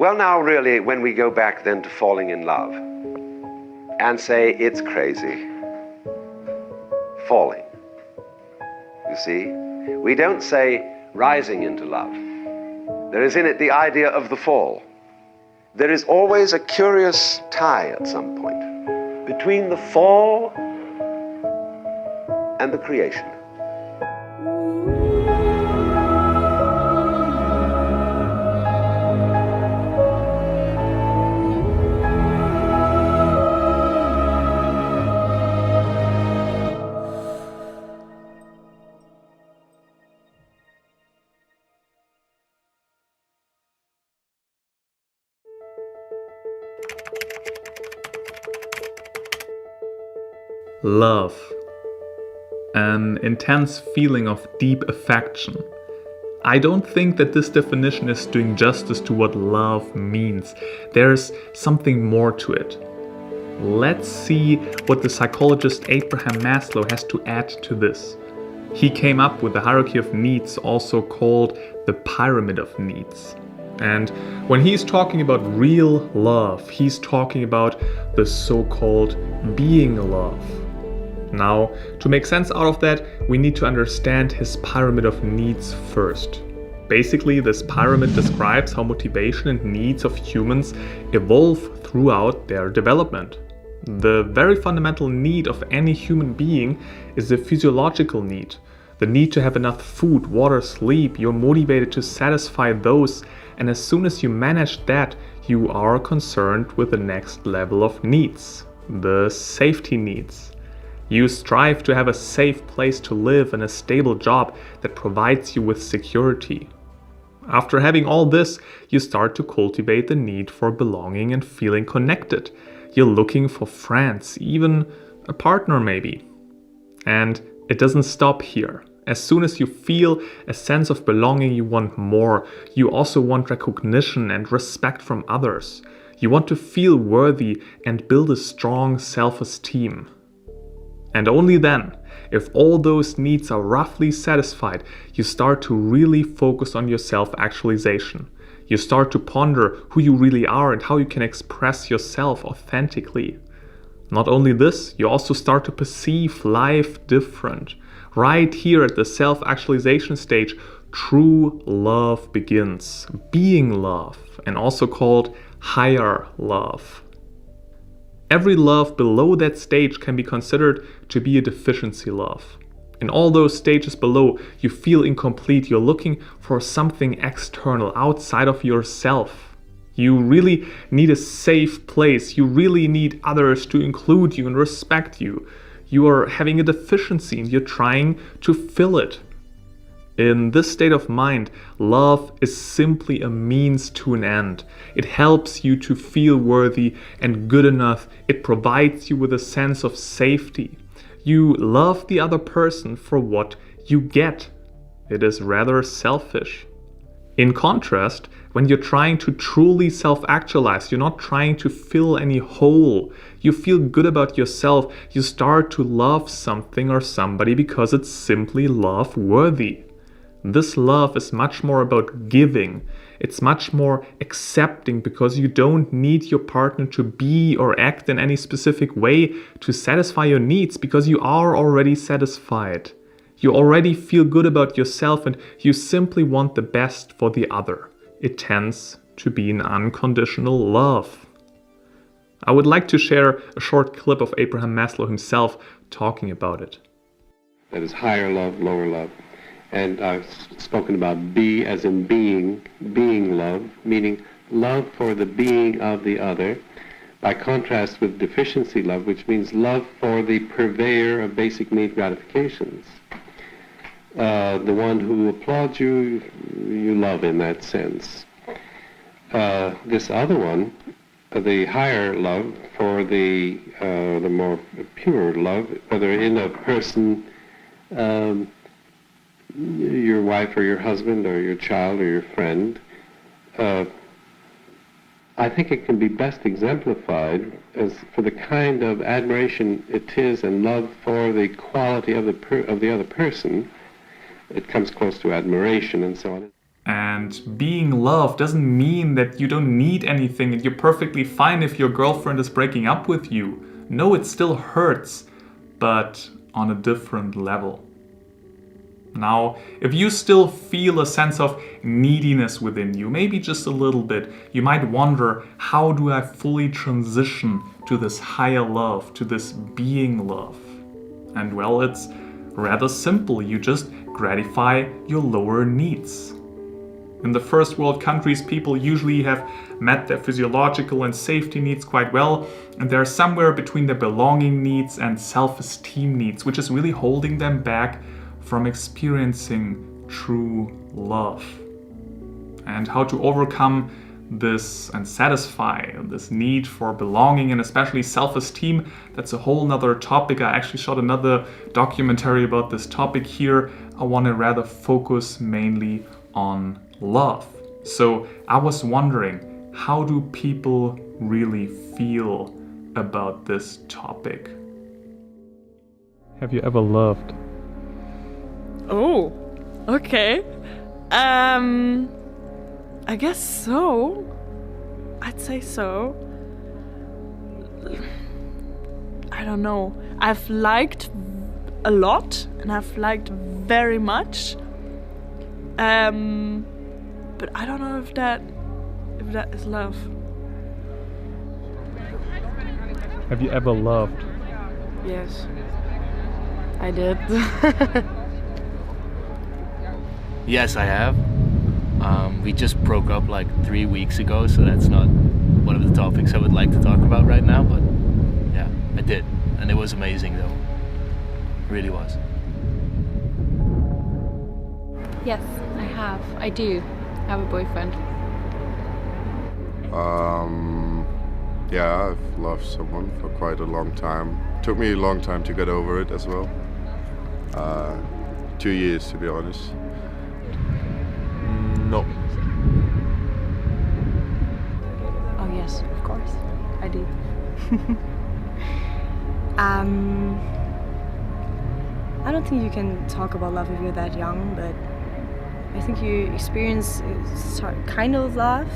Well, now really, when we go back then to falling in love and say it's crazy, falling, you see, we don't say rising into love. There is in it the idea of the fall. There is always a curious tie at some point between the fall and the creation. Love. An intense feeling of deep affection. I don't think that this definition is doing justice to what love means. There's something more to it. Let's see what the psychologist Abraham Maslow has to add to this. He came up with the hierarchy of needs, also called the pyramid of needs. And when he's talking about real love, he's talking about the so-called being love. Now, to make sense out of that, we need to understand his pyramid of needs first. Basically, this pyramid describes how motivation and needs of humans evolve throughout their development. The very fundamental need of any human being is the physiological need. The need to have enough food, water, sleep. You're motivated to satisfy those, and as soon as you manage that, you are concerned with the next level of needs, the safety needs. You strive to have a safe place to live and a stable job that provides you with security. After having all this, you start to cultivate the need for belonging and feeling connected. You're looking for friends, even a partner maybe. And it doesn't stop here. As soon as you feel a sense of belonging, you want more. You also want recognition and respect from others. You want to feel worthy and build a strong self-esteem. And only then, if all those needs are roughly satisfied, you start to really focus on your self-actualization. You start to ponder who you really are and how you can express yourself authentically. Not only this, you also start to perceive life different. Right here at the self-actualization stage, true love begins. Being love, and also called higher love. Every love below that stage can be considered to be a deficiency love. In all those stages below, you feel incomplete. You're looking for something external, outside of yourself. You really need a safe place. You really need others to include you and respect you. You are having a deficiency and you're trying to fill it. In this state of mind, love is simply a means to an end. It helps you to feel worthy and good enough. It provides you with a sense of safety. You love the other person for what you get. It is rather selfish. In contrast, when you're trying to truly self-actualize, you're not trying to fill any hole. You feel good about yourself. You start to love something or somebody because it's simply love-worthy. This love is much more about giving. It's much more accepting because you don't need your partner to be or act in any specific way to satisfy your needs because you are already satisfied. You already feel good about yourself and you simply want the best for the other. It tends to be an unconditional love. I would like to share a short clip of Abraham Maslow himself talking about it. That is higher love, lower love. And I've spoken about be as in being love, meaning love for the being of the other, by contrast with deficiency love, which means love for the purveyor of basic need gratifications. The one who applauds you, you love in that sense. This other one, the higher love for the more pure love, whether in a person, your wife or your husband or your child or your friend, I think it can be best exemplified as for the kind of admiration it is and love for the quality of the other person. It comes close to admiration and so on. And being loved doesn't mean that you don't need anything and you're perfectly fine if your girlfriend is breaking up with you. No, it still hurts, but on a different level. Now, if you still feel a sense of neediness within you, maybe just a little bit, you might wonder, how do I fully transition to this higher love, to this being love? And well, it's rather simple. You just gratify your lower needs. In the first world countries, people usually have met their physiological and safety needs quite well, and they're somewhere between their belonging needs and self-esteem needs, which is really holding them back from experiencing true love. And how to overcome this and satisfy this need for belonging and especially self-esteem, that's a whole nother topic. I actually shot another documentary about this topic here. I want to rather focus mainly on love. So I was wondering, how do people really feel about this topic? Have you ever loved? Oh, okay. I guess so. I'd say so. I don't know. I've liked a lot and I've liked very much. But I don't know if that is love. Have you ever loved? Yes, I did. Yes, I have. We just broke up like 3 weeks ago, so that's not one of the topics I would like to talk about right now, but yeah, I did. And it was amazing though. It really was. Yes, I have. I do have a boyfriend. Yeah, I've loved someone for quite a long time. Took me a long time to get over it as well. 2 years, to be honest. No. Oh yes, of course, I do. I don't think you can talk about love if you're that young, but I think you experience kind of love.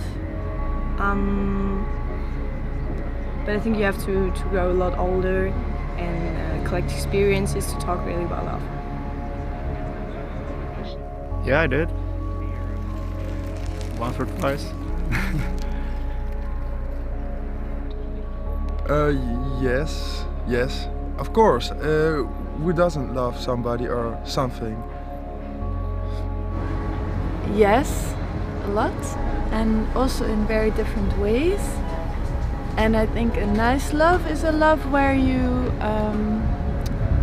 But I think you have to grow a lot older and collect experiences to talk really about love. Yeah, I did. Once or twice. Yes, of course. Who doesn't love somebody or something? Yes, a lot, and also in very different ways. And I think a nice love is a love where you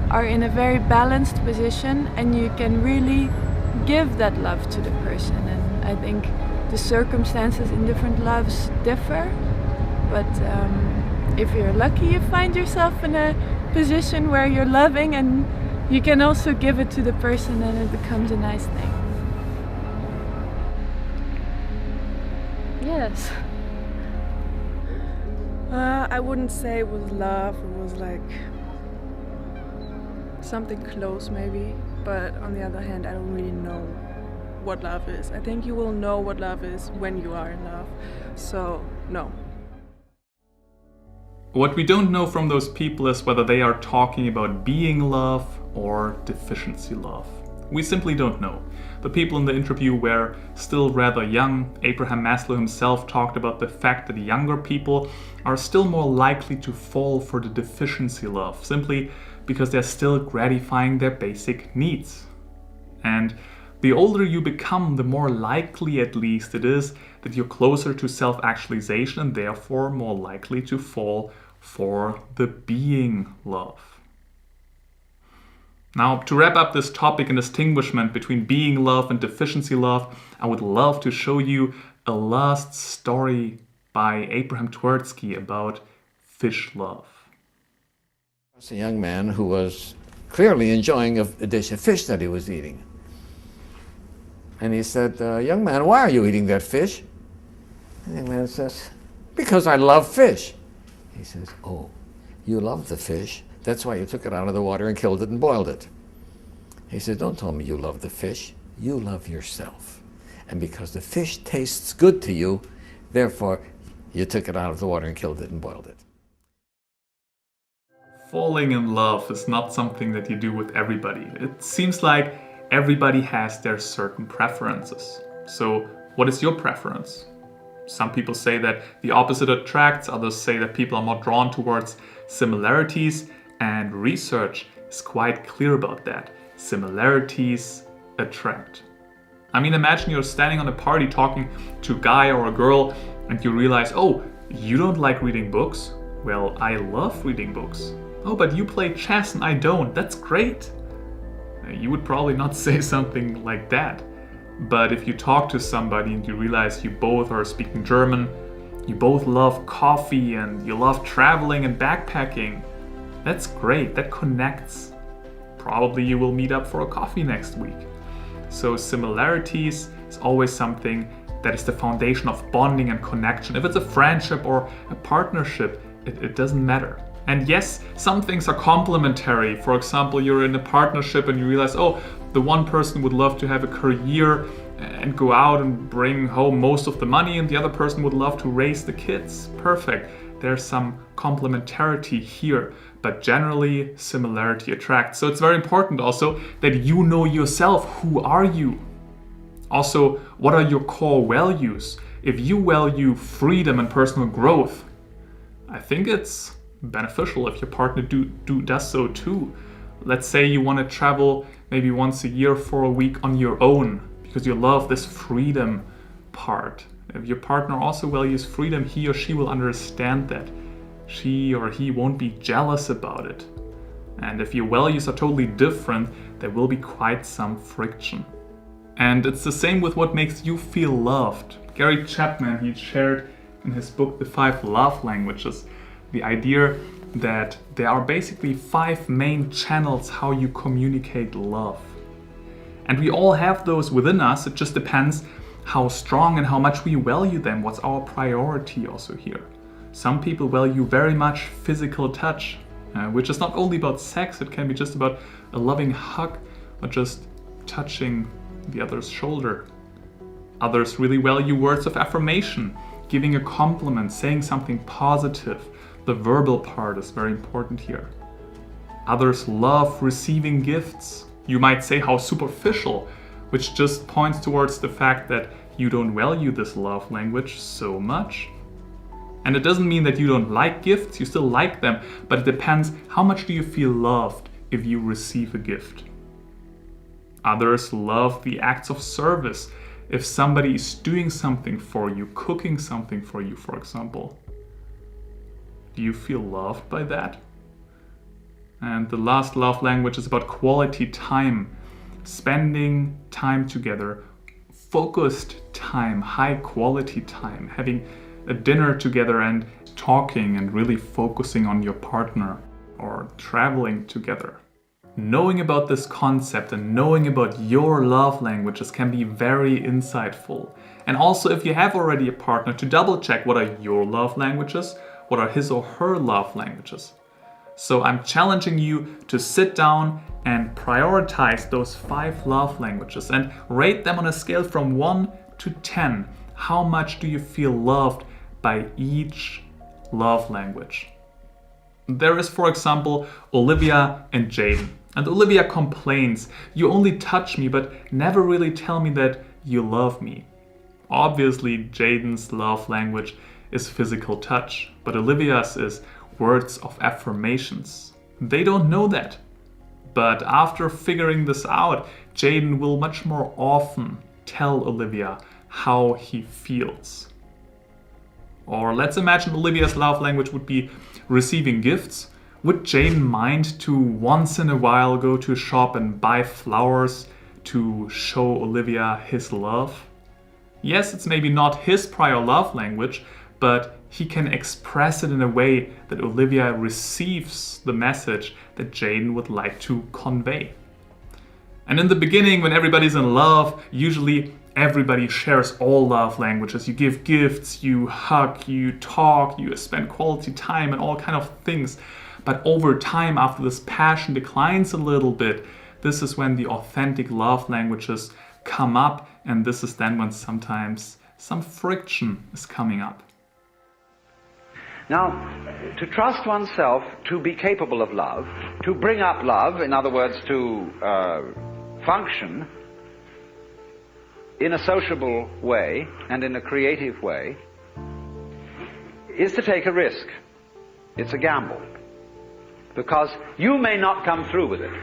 are in a very balanced position and you can really give that love to the person. And I think the circumstances in different loves differ, but if you're lucky, you find yourself in a position where you're loving and you can also give it to the person and it becomes a nice thing. Yes. I wouldn't say it was love, it was like something close maybe, but on the other hand I don't really know what love is. I think you will know what love is when you are in love, so no. What we don't know from those people is whether they are talking about being love or deficiency love. We simply don't know. The people in the interview were still rather young. Abraham Maslow himself talked about the fact that younger people are still more likely to fall for the deficiency love, simply because they're still gratifying their basic needs. And the older you become, the more likely at least it is that you're closer to self-actualization and therefore more likely to fall for the being love. Now, to wrap up this topic and distinguishment between being love and deficiency love, I would love to show you a last story by Abraham Tversky about fish love. There was a young man who was clearly enjoying a dish of fish that he was eating. And he said, young man, why are you eating that fish? And the young man says, because I love fish. He says, oh, you love the fish? That's why you took it out of the water and killed it and boiled it. He said, don't tell me you love the fish. You love yourself. And because the fish tastes good to you, therefore you took it out of the water and killed it and boiled it. Falling in love is not something that you do with everybody. It seems like everybody has their certain preferences. So what is your preference? Some people say that the opposite attracts, others say that people are more drawn towards similarities, and research is quite clear about that. Similarities attract. I mean, imagine you're standing on a party talking to a guy or a girl and you realize, oh, you don't like reading books? Well, I love reading books. Oh, but you play chess and I don't. That's great. You would probably not say something like that. But if you talk to somebody and you realize you both are speaking German, you both love coffee and you love traveling and backpacking, that's great. That connects. Probably you will meet up for a coffee next week. So similarities is always something that is the foundation of bonding and connection. If it's a friendship or a partnership, it doesn't matter. And yes, some things are complementary. For example, you're in a partnership and you realize, oh, the one person would love to have a career and go out and bring home most of the money, and the other person would love to raise the kids. Perfect. There's some complementarity here, but generally similarity attracts. So it's very important also that you know yourself. Who are you? Also, what are your core values? If you value freedom and personal growth, I think it's beneficial if your partner does so too. Let's say you want to travel maybe once a year for a week on your own because you love this freedom part. If your partner also values freedom, he or she will understand that. She or he won't be jealous about it. And if your values are totally different, there will be quite some friction. And it's the same with what makes you feel loved. Gary Chapman, he shared in his book, The 5 Love Languages, the idea that there are basically 5 main channels how you communicate love. And we all have those within us. It just depends how strong and how much we value them. What's our priority also here? Some people value very much physical touch, which is not only about sex. It can be just about a loving hug or just touching the other's shoulder. Others really value words of affirmation, giving a compliment, saying something positive. The verbal part is very important here. Others love receiving gifts. You might say how superficial, which just points towards the fact that you don't value this love language so much. And it doesn't mean that you don't like gifts, you still like them, but it depends how much do you feel loved if you receive a gift. Others love the acts of service. If somebody is doing something for you, cooking something for you, for example. Do you feel loved by that? And the last love language is about quality time. Spending time together, focused time, high quality time, having a dinner together and talking and really focusing on your partner or traveling together. Knowing about this concept and knowing about your love languages can be very insightful. And also if you have already a partner, to double check what are your love languages, what are his or her love languages. So I'm challenging you to sit down and prioritize those 5 love languages and rate them on a scale from 1 to 10. How much do you feel loved by each love language? There is, for example, Olivia and Jaden. And Olivia complains, you only touch me but never really tell me that you love me. Obviously, Jaden's love language is physical touch, but Olivia's is words of affirmations. They don't know that. But after figuring this out, Jaden will much more often tell Olivia how he feels. Or let's imagine Olivia's love language would be receiving gifts. Would Jaden mind to once in a while go to a shop and buy flowers to show Olivia his love? Yes, it's maybe not his prior love language, but he can express it in a way that Olivia receives the message that Jaden would like to convey. And in the beginning, when everybody's in love, usually everybody shares all love languages. You give gifts, you hug, you talk, you spend quality time and all kind of things. But over time, after this passion declines a little bit, this is when the authentic love languages come up, and this is then when sometimes some friction is coming up. Now, to trust oneself to be capable of love, to bring up love, in other words, to function in a sociable way and in a creative way, is to take a risk. It's a gamble. Because you may not come through with it.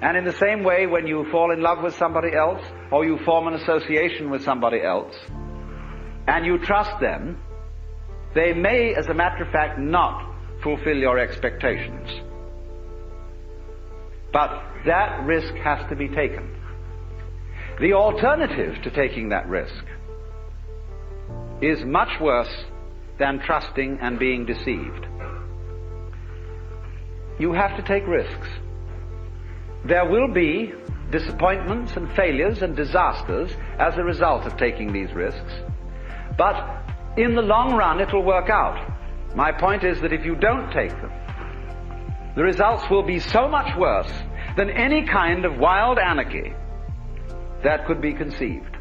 And in the same way, when you fall in love with somebody else, or you form an association with somebody else, and you trust them, they may, as a matter of fact, not fulfill your expectations. But that risk has to be taken. The alternative to taking that risk is much worse than trusting and being deceived. You have to take risks. There will be disappointments and failures and disasters as a result of taking these risks, but in the long run it will work out. My point is that if you don't take them, the results will be so much worse than any kind of wild anarchy that could be conceived.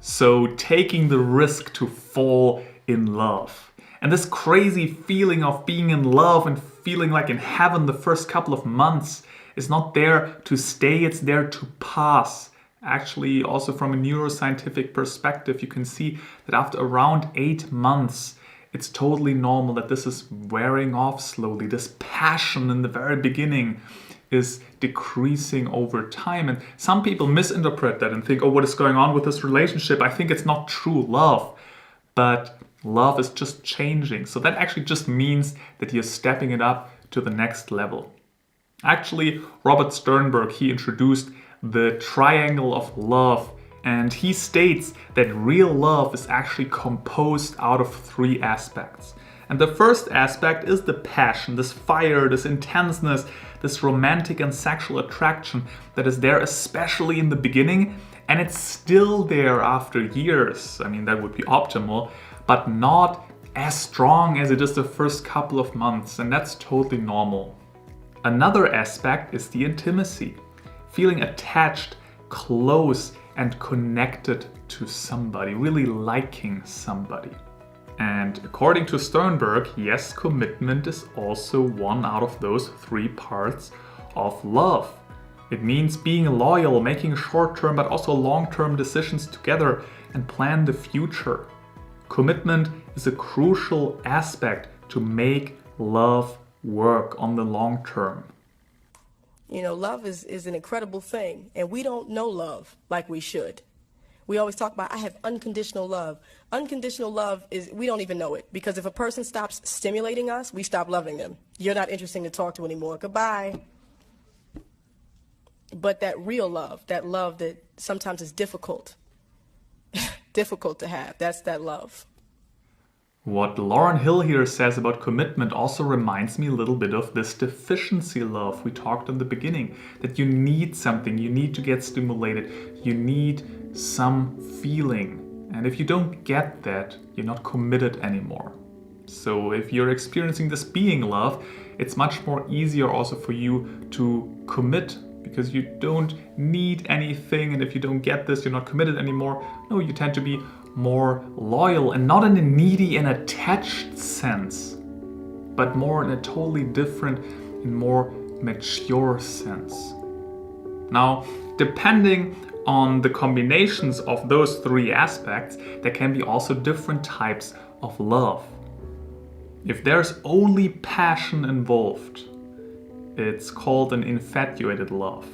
So taking the risk to fall in love. And this crazy feeling of being in love and feeling like in heaven the first couple of months is not there to stay, it's there to pass. Actually, also from a neuroscientific perspective, you can see that after around 8 months, it's totally normal that this is wearing off slowly. This passion in the very beginning is decreasing over time. And some people misinterpret that and think, oh, what is going on with this relationship? I think it's not true love. But love is just changing. So that actually just means that you're stepping it up to the next level. Actually, Robert Sternberg, he introduced the triangle of love, and he states that real love is actually composed out of 3 aspects. And the first aspect is the passion, this fire, this intenseness, this romantic and sexual attraction that is there especially in the beginning, and it's still there after years. I mean, that would be optimal, but not as strong as it is the first couple of months, and that's totally normal. Another aspect is the intimacy. Feeling attached, close, and connected to somebody, really liking somebody. And according to Sternberg, yes, commitment is also one out of those 3 parts of love. It means being loyal, making short-term but also long-term decisions together and plan the future. Commitment is a crucial aspect to make love work on the long term. You know, love is an incredible thing, and we don't know love like we should. We always talk about, I have unconditional love. Unconditional love is, we don't even know it, because if a person stops stimulating us, we stop loving them. You're not interesting to talk to anymore. Goodbye. But that real love that sometimes is difficult to have, that's that love. What Lauryn Hill here says about commitment also reminds me a little bit of this deficiency love we talked in the beginning. That you need something, you need to get stimulated, you need some feeling. And if you don't get that, you're not committed anymore. So if you're experiencing this being love, it's much more easier also for you to commit, because you don't need anything, and if you don't get this, you're not committed anymore. No, you tend to be more loyal, and not in a needy and attached sense, but more in a totally different and more mature sense. Now, depending on the combinations of those 3 aspects, there can be also different types of love. If there's only passion involved, it's called an infatuated love.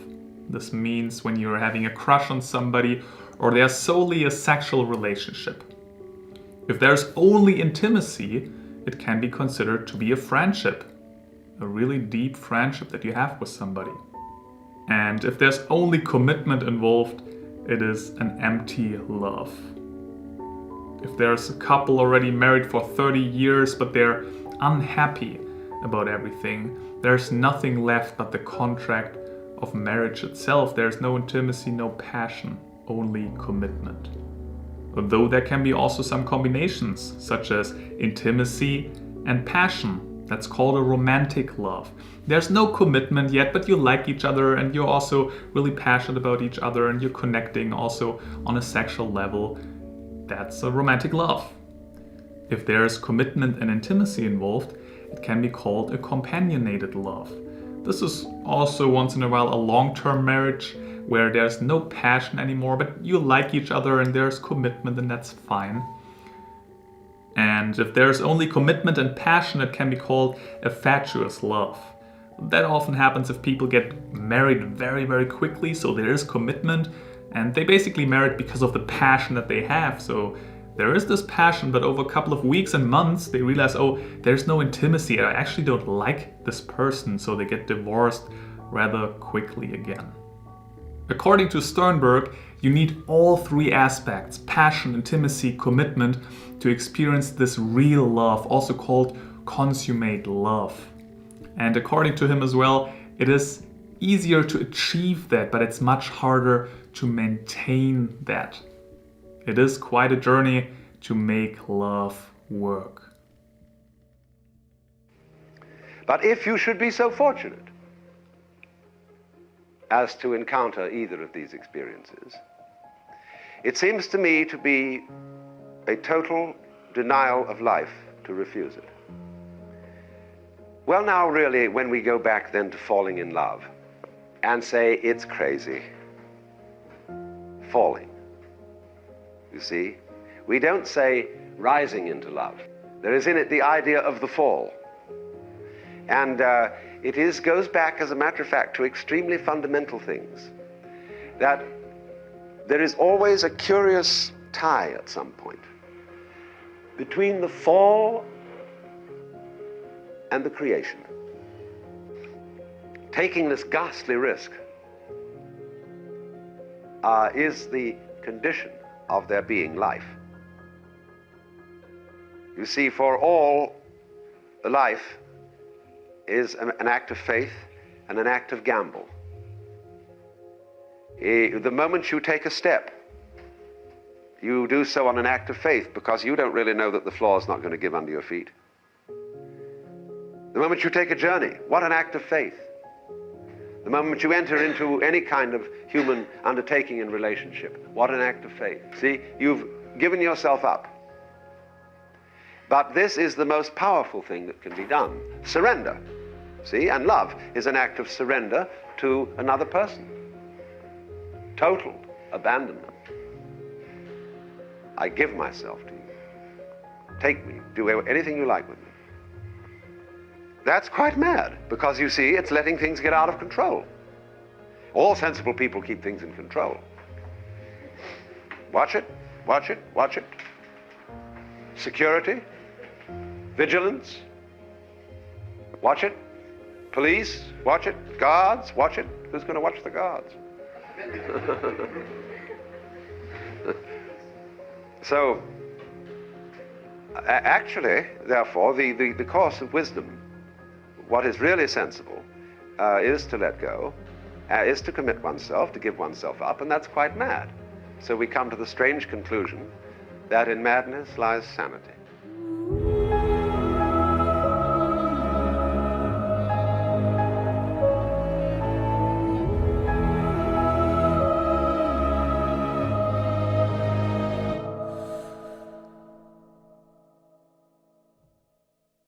This means when you're having a crush on somebody, or there's solely a sexual relationship. If there's only intimacy, it can be considered to be a friendship, a really deep friendship that you have with somebody. And if there's only commitment involved, it is an empty love. If there's a couple already married for 30 years, but they're unhappy about everything, there's nothing left but the contract of marriage itself. There's no intimacy, no passion, only commitment. Although there can be also some combinations, such as intimacy and passion. That's called a romantic love. There's no commitment yet, but you like each other and you're also really passionate about each other and you're connecting also on a sexual level. That's a romantic love. If there's commitment and intimacy involved, it can be called a companionated love. This is also once in a while a long-term marriage where there's no passion anymore, but you like each other and there's commitment, and that's fine. And if there's only commitment and passion, it can be called a fatuous love. That often happens if people get married very, very quickly, so there is commitment, and they basically married because of the passion that they have. So there is this passion, but over a couple of weeks and months, they realize, oh, there's no intimacy. I actually don't like this person, so they get divorced rather quickly again. According to Sternberg, you need all three aspects, passion, intimacy, commitment, to experience this real love, also called consummate love. And according to him as well, it is easier to achieve that, but it's much harder to maintain that. It is quite a journey to make love work. But if you should be so fortunate as to encounter either of these experiences, it seems to me to be a total denial of life to refuse it. Well, now really, when we go back then to falling in love and say it's crazy, falling, you see, we don't say rising into love. There is in it the idea of the fall. And goes back, as a matter of fact, to extremely fundamental things. That there is always a curious tie at some point between the fall and the creation. Taking this ghastly risk is the condition of there being life. You see, for all life is an act of faith and an act of gamble. The moment you take a step, you do so on an act of faith because you don't really know that the floor is not going to give under your feet. The moment you take a journey, what an act of faith. The moment you enter into any kind of human undertaking and relationship, what an act of faith. See, you've given yourself up. But this is the most powerful thing that can be done. Surrender. See, and love is an act of surrender to another person. Total abandonment. I give myself to you. Take me, do anything you like with me. That's quite mad, because you see, it's letting things get out of control. All sensible people keep things in control. Watch it, watch it, watch it. Security, vigilance, watch it. Police, watch it. Guards, watch it. Who's going to watch the guards? So, actually, therefore, the course of wisdom, what is really sensible, is to let go, is to commit oneself, to give oneself up, and that's quite mad. So we come to the strange conclusion that in madness lies sanity.